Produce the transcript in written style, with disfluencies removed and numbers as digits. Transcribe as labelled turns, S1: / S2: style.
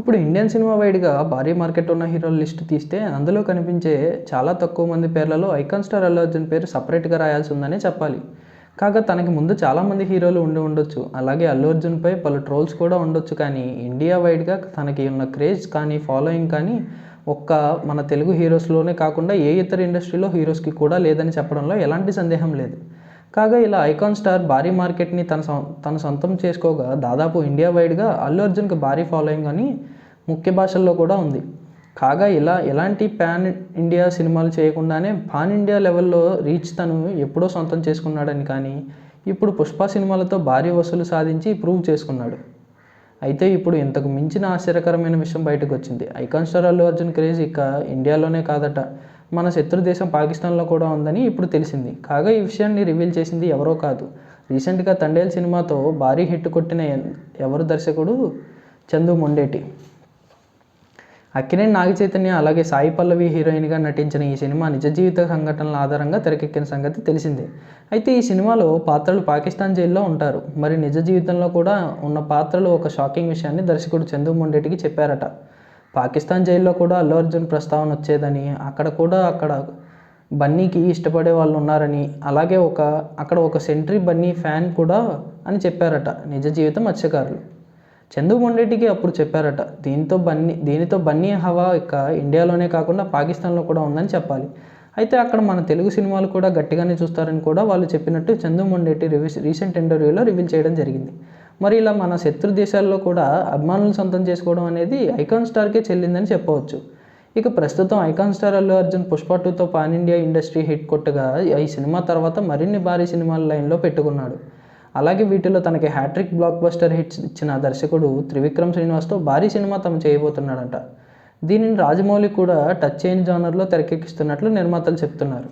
S1: ఇప్పుడు Indian cinema వైడ్‌గా భారీ మార్కెట్ ఉన్న హీరోల లిస్ట్ తీస్తే అందులో కనిపించే చాలా తక్కువ మంది పేర్లలో ఐకాన్ స్టార్ అల్లు అర్జున్ పేరు సెపరేట్‌గా రాయాల్సి ఉందనే చెప్పాలి. కాగా తనకి ముందు చాలామంది హీరోలు ఉండి ఉండొచ్చు. అలాగే అల్లు అర్జున్‌పై పలు ట్రోల్స్ కూడా ఉండొచ్చు. కానీ ఇండియా వైడ్‌గా తనకి ఉన్న క్రేజ్ కానీ, ఫాలోయింగ్ కానీ ఒక్క మన తెలుగు హీరోస్‌లోనే కాకుండా ఏ ఇతర ఇండస్ట్రీలో హీరోస్‌కి కూడా లేదని చెప్పడంలో ఎలాంటి సందేహం లేదు. కాగా ఇలా ఐకాన్ స్టార్ భారీ మార్కెట్‌ని తన సొంతం చేసుకోగా దాదాపు ఇండియా వైడ్‌గా అల్లు అర్జున్‌కి భారీ ఫాలోయింగ్ అని ముఖ్య భాషల్లో కూడా ఉంది. కాగా ఇలా ఎలాంటి పాన్ ఇండియా సినిమాలు చేయకుండానే పాన్ ఇండియా లెవెల్‌లో రీచ్ తను ఎప్పుడో సొంతం చేసుకున్నాడని కానీ, ఇప్పుడు 'పుష్ప' సినిమాలతో భారీ వసూలు సాధించి ప్రూవ్ చేసుకున్నాడు. అయితే ఇప్పుడు ఇంతకు మించిన ఆశ్చర్యకరమైన విషయం బయటకొచ్చింది. Icon star Allu Arjun craze ఇక ఇండియాలోనే కాదట, మన శత్రు దేశం పాకిస్తాన్‌లో కూడా ఉందని ఇప్పుడు తెలిసింది. కాగా ఈ విషయాన్ని రివీల్ చేసింది ఎవరో కాదు, రీసెంట్‌గా 'తండేల్' సినిమాతో భారీ హిట్ కొట్టిన ఎవరు దర్శకుడు చందు మొండేటి. అక్కినేని నాగచైతన్య అలాగే సాయి పల్లవి హీరోయిన్‌గా నటించిన ఈ సినిమా నిజ జీవిత సంఘటనల ఆధారంగా తెరకెక్కిన సంగతి తెలిసిందే. అయితే ఈ సినిమాలో పాత్రలు పాకిస్తాన్ జైల్లో ఉంటారు. మరి నిజ జీవితంలో కూడా ఉన్న పాత్రలు ఒక షాకింగ్ విషయాన్ని దర్శకుడు చందు మొండేటికి చెప్పారట. పాకిస్తాన్ జైల్లో కూడా అల్లు అర్జున్ ప్రస్తావన వచ్చేదని, అక్కడ బన్నీకి ఇష్టపడే వాళ్ళు ఉన్నారని, అలాగే అక్కడ ఒక సెంట్రీ బన్నీ ఫ్యాన్ కూడా అని చెప్పారట నిజ జీవిత మత్స్యకారులు. చందు మొండేటికి అప్పుడు చెప్పారట. దీనితో బన్నీ హవా ఇక ఇండియాలోనే కాకుండా పాకిస్తాన్‌లో కూడా ఉందని చెప్పాలి. అయితే అక్కడ మన తెలుగు సినిమాలు కూడా గట్టిగానే చూస్తారని కూడా వాళ్ళు చెప్పినట్టు చందు మొండేటి రీసెంట్ ఇంటర్వ్యూలో రివీల్ చేయడం జరిగింది. మరి ఇలా మన శత్రు దేశాల్లో కూడా అభిమానులను సొంతం చేసుకోవడం అనేది ఐకాన్ స్టార్‌కే చెల్లిందని చెప్పవచ్చు. ఇక ప్రస్తుతం ఐకాన్ స్టార్ అల్లు అర్జున్ 'పుష్ప 2'తో పాన్ ఇండియా ఇండస్ట్రీ హిట్ కొట్టగా ఈ సినిమా తర్వాత మరిన్ని భారీ సినిమాలు లైన్‌లో పెట్టుకున్నాడు. అలాగే వీటిలో తనకి హ్యాట్రిక్ బ్లాక్ బస్టర్ హిట్స్ ఇచ్చిన దర్శకుడు త్రివిక్రమ్ శ్రీనివాస్‌తో భారీ సినిమా తను చేయబోతున్నాడంట. దీనిని రాజమౌళి కూడా టచ్ చేయని జానర్‌లో తెరకెక్కిస్తున్నట్లు నిర్మాతలు చెప్తున్నారు.